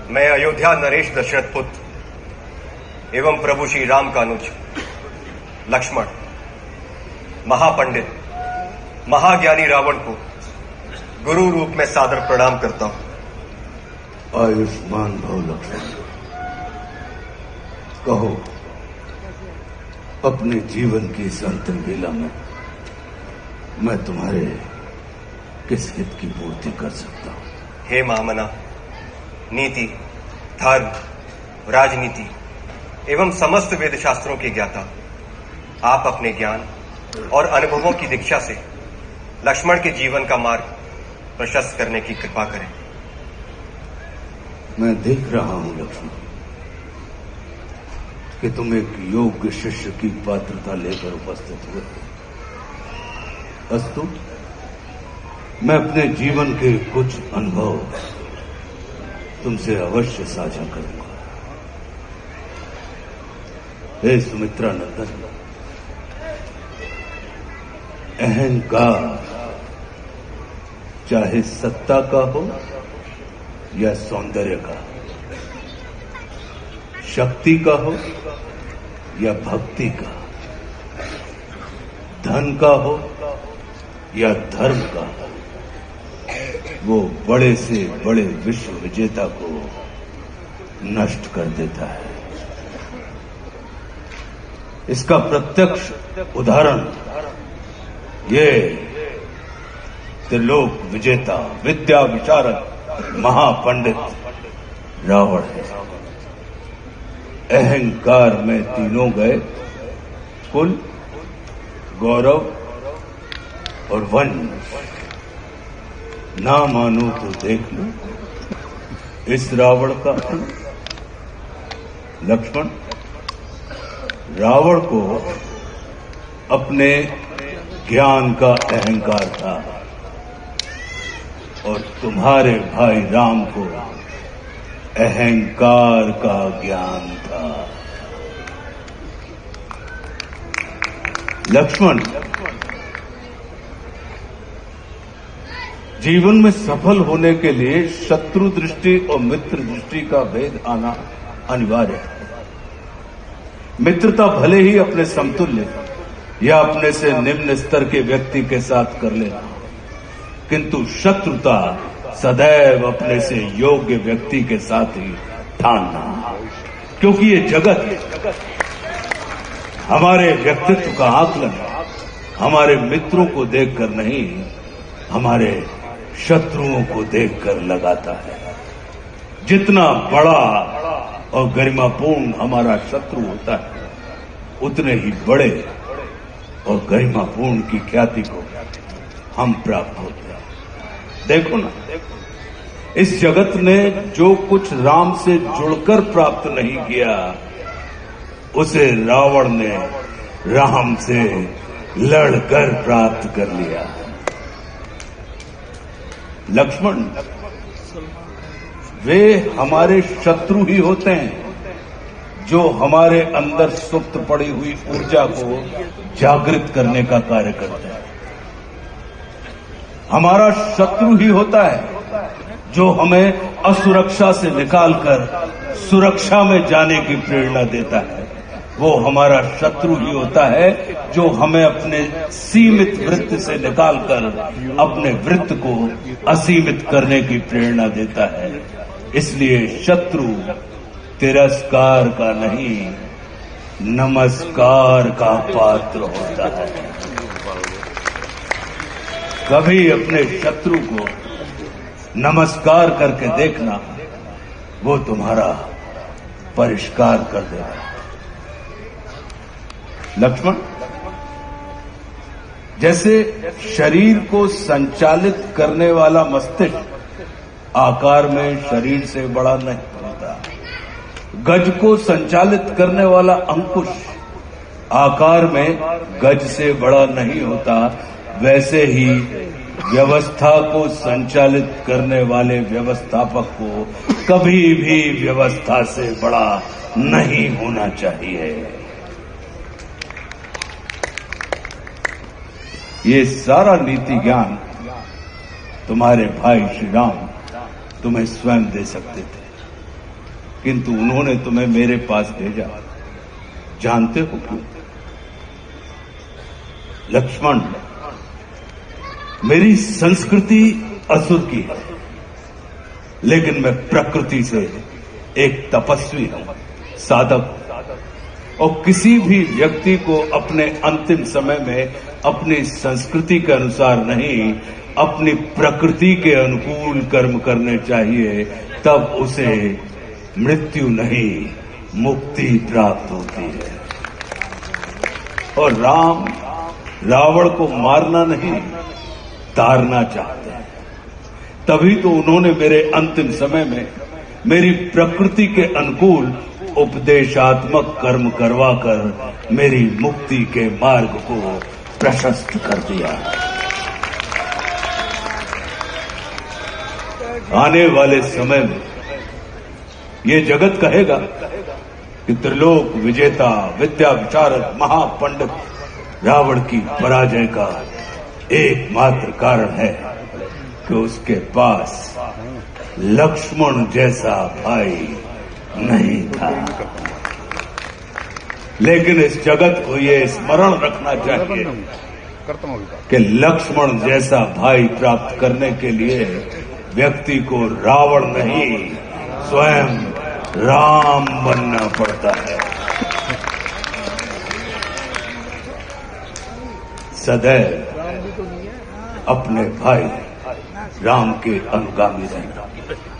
मैं अयोध्या नरेश दशरथ पुत्र एवं प्रभु श्री राम का अनुज लक्ष्मण महापंडित महाज्ञानी रावण को गुरु रूप में सादर प्रणाम करता हूं। आयुष्मान भव लक्ष्मण। कहो, अपने जीवन की इस अंतिम बेला में मैं तुम्हारे किस हित की पूर्ति कर सकता हूं? हे महामना, नीति, धर्म, राजनीति एवं समस्त वेद शास्त्रों के ज्ञाता, आप अपने ज्ञान और अनुभवों की दीक्षा से लक्ष्मण के जीवन का मार्ग प्रशस्त करने की कृपा करें। मैं देख रहा हूं लक्ष्मण कि तुम एक योग्य शिष्य की पात्रता लेकर उपस्थित हुए। अस्तु, मैं अपने जीवन के कुछ अनुभव तुमसे अवश्य साझा करूंगा। हे सुमित्रा नंदन, अहंकार चाहे सत्ता का हो या सौंदर्य का, शक्ति का हो या भक्ति का, धन का हो या धर्म का, वो बड़े से बड़े विश्व विजेता को नष्ट कर देता है। इसका प्रत्यक्ष उदाहरण ये त्रिलोक विजेता, विद्या विशारद, महापंडित रावण है। अहंकार में तीनों गए, कुल, गौरव और वंश। ना मानो तो देख लो इस रावण का अंत। लक्ष्मण, रावण को अपने ज्ञान का अहंकार था और तुम्हारे भाई राम को अहंकार का ज्ञान था। लक्ष्मण, जीवन में सफल होने के लिए शत्रु दृष्टि और मित्र दृष्टि का भेद आना अनिवार्य है। मित्रता भले ही अपने समतुल्य या अपने से निम्न स्तर के व्यक्ति के साथ कर लेना, किंतु शत्रुता सदैव अपने से योग्य व्यक्ति के साथ ही ठानना, क्योंकि ये जगत हमारे व्यक्तित्व का आकलन हमारे मित्रों को देखकर नहीं, हमारे शत्रुओं को देखकर लगाता है। जितना बड़ा और गरिमापूर्ण हमारा शत्रु होता है, उतने ही बड़े और गरिमापूर्ण की ख्याति को हम प्राप्त होते हैं। देखो ना, इस जगत ने जो कुछ राम से जुड़कर प्राप्त नहीं किया, उसे रावण ने राम से लड़कर प्राप्त कर लिया। लक्ष्मण, वे हमारे शत्रु ही होते हैं जो हमारे अंदर सुप्त पड़ी हुई ऊर्जा को जागृत करने का कार्य करते हैं। हमारा शत्रु ही होता है जो हमें असुरक्षा से निकालकर सुरक्षा में जाने की प्रेरणा देता है। वो हमारा शत्रु ही होता है जो हमें अपने सीमित वृत्त से निकालकर अपने वृत्त को असीमित करने की प्रेरणा देता है। इसलिए शत्रु तिरस्कार का नहीं, नमस्कार का पात्र होता है। कभी अपने शत्रु को नमस्कार करके देखना, वो तुम्हारा परिष्कार कर देगा। लक्ष्मण, जैसे शरीर को संचालित करने वाला मस्तिष्क आकार में शरीर से बड़ा नहीं होता, गज को संचालित करने वाला अंकुश आकार में गज से बड़ा नहीं होता, वैसे ही व्यवस्था को संचालित करने वाले व्यवस्थापक को कभी भी व्यवस्था से बड़ा नहीं होना चाहिए। ये सारा नीति ज्ञान तुम्हारे भाई श्री राम तुम्हें स्वयं दे सकते थे, किंतु उन्होंने तुम्हें मेरे पास भेजा। जानते हो क्यों? लक्ष्मण, मेरी संस्कृति असुर की है, लेकिन मैं प्रकृति से एक तपस्वी हूं, साधक। और किसी भी व्यक्ति को अपने अंतिम समय में अपनी संस्कृति के अनुसार नहीं, अपनी प्रकृति के अनुकूल कर्म करने चाहिए, तब उसे मृत्यु नहीं, मुक्ति प्राप्त होती है। और राम रावण को मारना नहीं, तारना चाहते हैं। तभी तो उन्होंने मेरे अंतिम समय में मेरी प्रकृति के अनुकूल उपदेशात्मक कर्म करवाकर मेरी मुक्ति के मार्ग को प्रशस्त कर दिया। आने वाले समय में ये जगत कहेगा कि त्रिलोक विजेता, विद्या विशारद, महापंडित रावण की पराजय का एकमात्र कारण है कि उसके पास लक्ष्मण जैसा भाई नहीं था। लेकिन इस जगत को ये स्मरण रखना चाहिए कि लक्ष्मण जैसा भाई प्राप्त करने के लिए व्यक्ति को रावण नहीं, स्वयं राम बनना पड़ता है। सदैव अपने भाई राम के अनुगामी रहना।